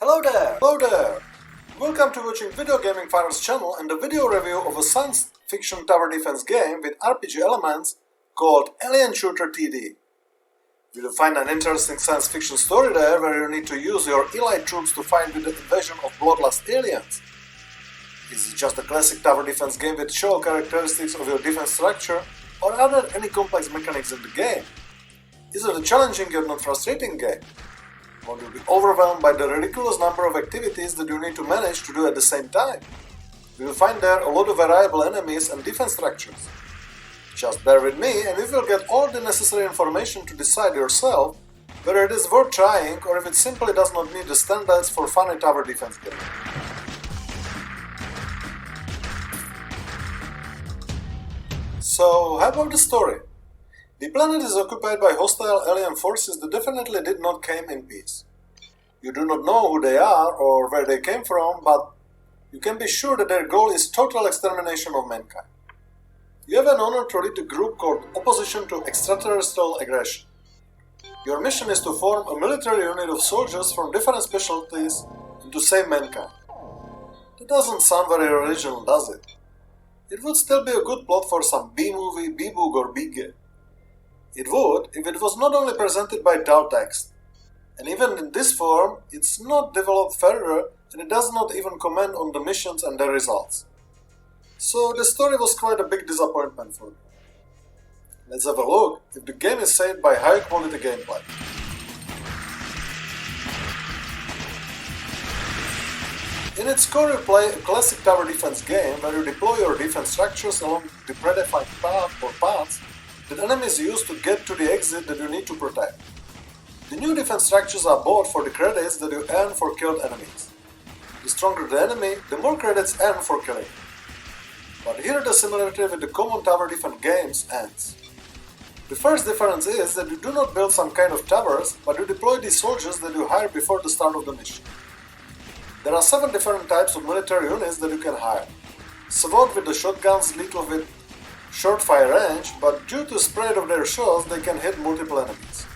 Hello there! Welcome to watching VideoGaming Father's channel and a video review of a science fiction tower defense game with RPG elements called Alien Shooter TD. You will find an interesting science fiction story there where you need to use your elite troops to fight with the invasion of bloodlust aliens. Is it just a classic tower defense game with show characteristics of your defense structure, or are there any complex mechanics in the game? Is it a challenging yet not frustrating game? Won't you be overwhelmed by the ridiculous number of activities that you need to manage to do at the same time? You will find there a lot of variable enemies and defense structures. Just bear with me and you will get all the necessary information to decide yourself whether it is worth trying or if it simply does not meet the standards for funny tower defense game. So, how about the story? The planet is occupied by hostile alien forces that definitely did not come in peace. You do not know who they are or where they came from, but you can be sure that their goal is total extermination of mankind. You have an honor to lead a group called Opposition to Extraterrestrial Aggression. Your mission is to form a military unit of soldiers from different specialties and to save mankind. That doesn't sound very original, does it? It would still be a good plot for some B-movie, B-book or B-game. It would if it was not only presented by dull text, and even in this form it's not developed further and it does not even comment on the missions and their results. So the story was quite a big disappointment for me. Let's have a look if the game is saved by high quality gameplay. In its core you play a classic tower defense game where you deploy your defense structures along the predefined path or paths that enemies use to get to the exit that you need to protect. The new defense structures are bought for the credits that you earn for killed enemies. The stronger the enemy, the more credits earned for killing. But here the similarity with the common tower defense games ends. The first difference is that you do not build some kind of towers, but you deploy the soldiers that you hire before the start of the mission. There are 7 different types of military units that you can hire. SWAT with the shotguns lethal with short fire range, but due to spread of their shots they can hit multiple enemies.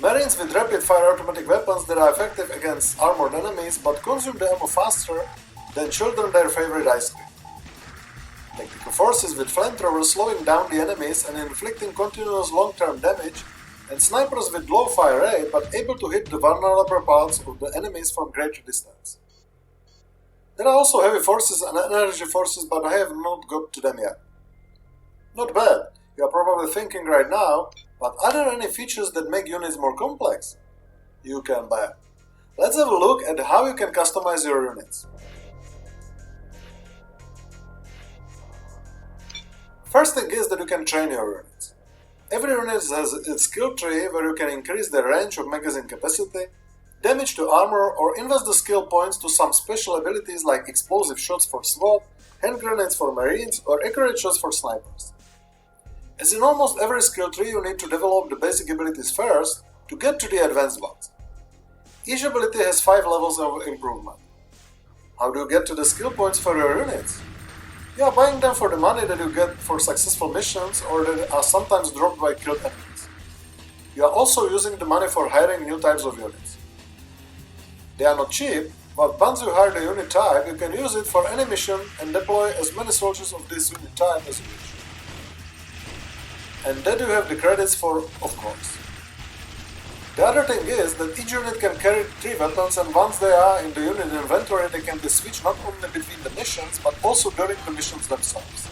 Marines with rapid fire automatic weapons that are effective against armored enemies but consume the ammo faster than children their favorite ice cream. Tactical forces with flamethrowers slowing down the enemies and inflicting continuous long-term damage, and snipers with low fire rate but able to hit the vulnerable parts of the enemies from greater distance. There are also heavy forces and energy forces, but I have not got to them yet. Not bad, you are probably thinking right now, but are there any features that make units more complex? You can bet. Let's have a look at how you can customize your units. First thing is that you can train your units. Every unit has its skill tree where you can increase the range of magazine capacity, damage to armor, or invest the skill points to some special abilities like explosive shots for SWAT, hand grenades for marines, or accurate shots for snipers. As in almost every skill tree, you need to develop the basic abilities first to get to the advanced ones. Each ability has 5 levels of improvement. How do you get to the skill points for your units? You are buying them for the money that you get for successful missions or that are sometimes dropped by killed enemies. You are also using the money for hiring new types of units. They are not cheap, but once you hire the unit type, you can use it for any mission and deploy as many soldiers of this unit type as you wish. And that you have the credits for, of course. The other thing is that each unit can carry 3 weapons, and once they are in the unit inventory they can be switched not only between the missions but also during the missions themselves.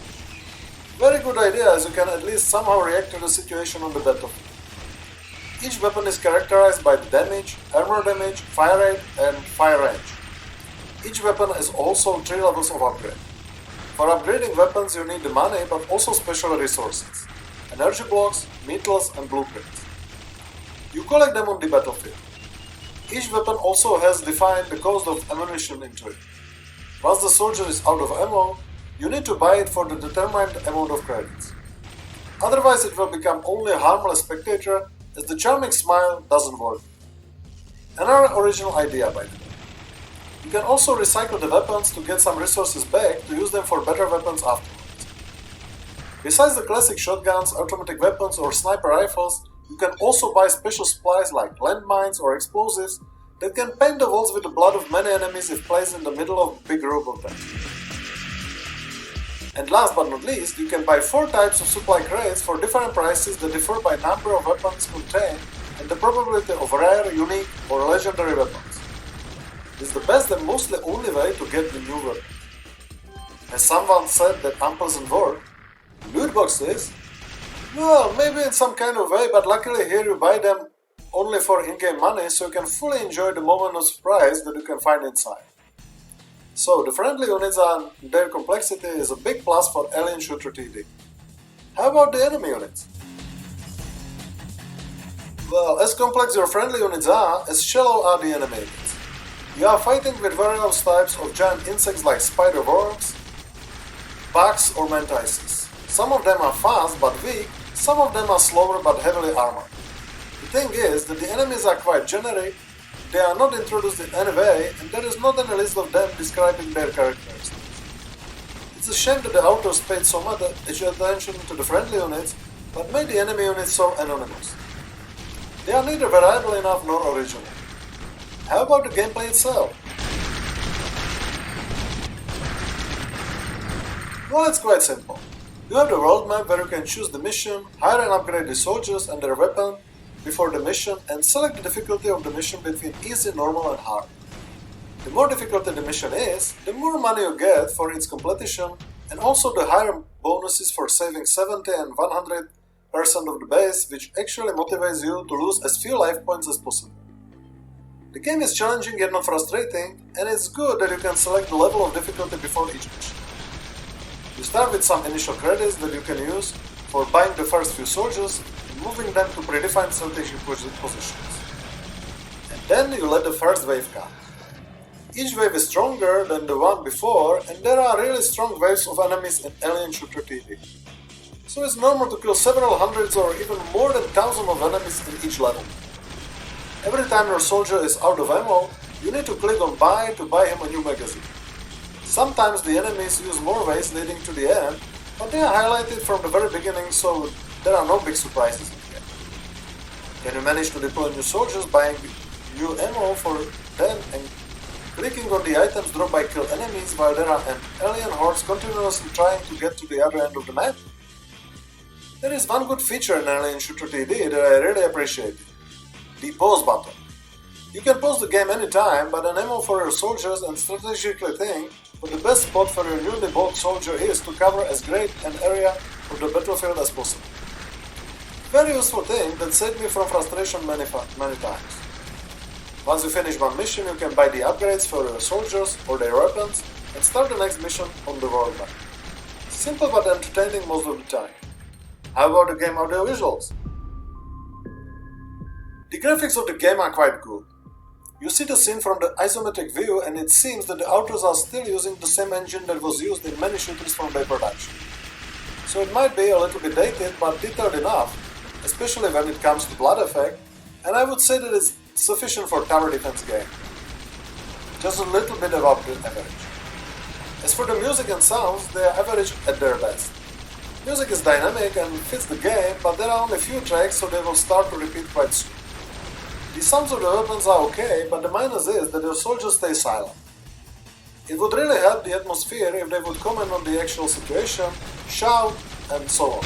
Very good idea, as you can at least somehow react to the situation on the battlefield. Each weapon is characterized by the damage, armor damage, fire rate and fire range. Each weapon has also 3 levels of upgrade. For upgrading weapons you need the money but also special resources. Energy blocks, metals and blueprints. You collect them on the battlefield. Each weapon also has defined the cost of ammunition into it. Once the soldier is out of ammo, you need to buy it for the determined amount of credits. Otherwise it will become only a harmless spectator, as the charming smile doesn't work. Another original idea by the way. You can also recycle the weapons to get some resources back to use them for better weapons afterwards. Besides the classic shotguns, automatic weapons or sniper rifles, you can also buy special supplies like landmines or explosives that can paint the walls with the blood of many enemies if placed in the middle of a big group of them. And last but not least, you can buy 4 types of supply crates for different prices that differ by number of weapons contained and the probability of rare, unique, or legendary weapons. This is the best and mostly only way to get the new weapon. As someone said that unpleasant word, loot boxes? Well, maybe in some kind of way, but luckily here you buy them only for in-game money, so you can fully enjoy the moment of surprise that you can find inside. So, the friendly units and their complexity is a big plus for Alien Shooter TD. How about the enemy units? Well, as complex your friendly units are, as shallow are the enemy units. You are fighting with various types of giant insects like spider worms, bugs or mantises. Some of them are fast but weak, some of them are slower but heavily armored. The thing is that the enemies are quite generic, they are not introduced in any way, and there is not any list of them describing their characteristics. It's a shame that the authors paid so much attention to the friendly units, but made the enemy units so anonymous. They are neither variable enough nor original. How about the gameplay itself? Well, it's quite simple. You have the world map where you can choose the mission, hire and upgrade the soldiers and their weapon before the mission, and select the difficulty of the mission between easy, normal and hard. The more difficult the mission is, the more money you get for its completion, and also the higher bonuses for saving 70 and 100% of the base, which actually motivates you to lose as few life points as possible. The game is challenging yet not frustrating, and it's good that you can select the level of difficulty before each mission. You start with some initial credits that you can use for buying the first few soldiers and moving them to predefined strategic positions. And then you let the first wave come. Each wave is stronger than the one before, and there are really strong waves of enemies in Alien Shooter TD. So it's normal to kill several hundreds or even more than thousands of enemies in each level. Every time your soldier is out of ammo, you need to click on buy to buy him a new magazine. Sometimes the enemies use more ways leading to the end, but they are highlighted from the very beginning, so there are no big surprises in the game. When you manage to deploy new soldiers, buying new ammo for them and clicking on the items dropped by kill enemies while there are an alien hordes continuously trying to get to the other end of the map? There is one good feature in Alien Shooter TD that I really appreciate: the pause button. You can pause the game anytime, but an ammo for your soldiers and strategically think that the best spot for your newly bought soldier is to cover as great an area of the battlefield as possible. Very useful thing that saved me from frustration many times. Once you finish one mission, you can buy the upgrades for your soldiers or their weapons and start the next mission on the world map. Simple but entertaining most of the time. How about the game audio visuals? The graphics of the game are quite good. You see the scene from the isometric view, and it seems that the authors are still using the same engine that was used in many shooters from their production. So it might be a little bit dated, but detailed enough, especially when it comes to blood effect, and I would say that it's sufficient for a tower defense game. Just a little bit above the average. As for the music and sounds, they are average at their best. Music is dynamic and fits the game, but there are only a few tracks, so they will start to repeat quite soon. The sounds of the weapons are okay, but the minus is that the soldiers stay silent. It would really help the atmosphere if they would comment on the actual situation, shout, and so on.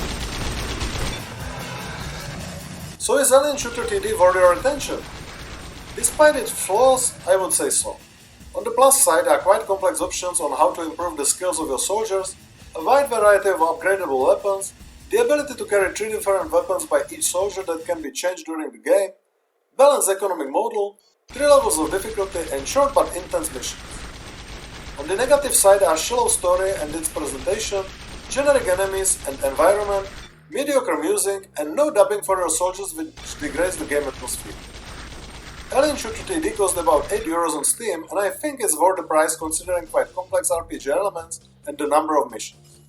So is Alien Shooter TD worth your attention? Despite its flaws, I would say so. On the plus side, there are quite complex options on how to improve the skills of your soldiers, a wide variety of upgradable weapons, the ability to carry 3 different weapons by each soldier that can be changed during the game, balanced economic model, 3 levels of difficulty, and short but intense missions. On the negative side are shallow story and its presentation, generic enemies and environment, mediocre music, and no dubbing for your soldiers, which degrades the game atmosphere. Alien Shooter TD cost about €8 on Steam, and I think it's worth the price considering quite complex RPG elements and the number of missions.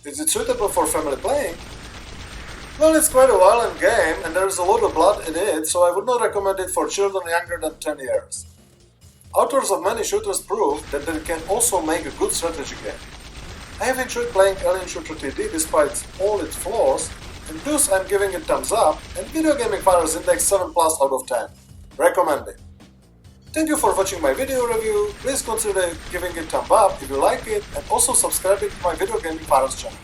Is it suitable for family playing? Well, it's quite a violent game and there is a lot of blood in it, so I would not recommend it for children younger than 10 years. Authors of many shooters prove that they can also make a good strategy game. I have enjoyed playing Alien Shooter TD despite all its flaws, and thus I'm giving it thumbs up, and VideoGaming Father's index 7+ out of 10. Recommended. Thank you for watching my video review. Please consider giving it a thumb up if you like it, and also subscribing to my VideoGaming Father's channel.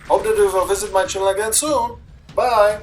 Hope that you will visit my channel again soon. Bye!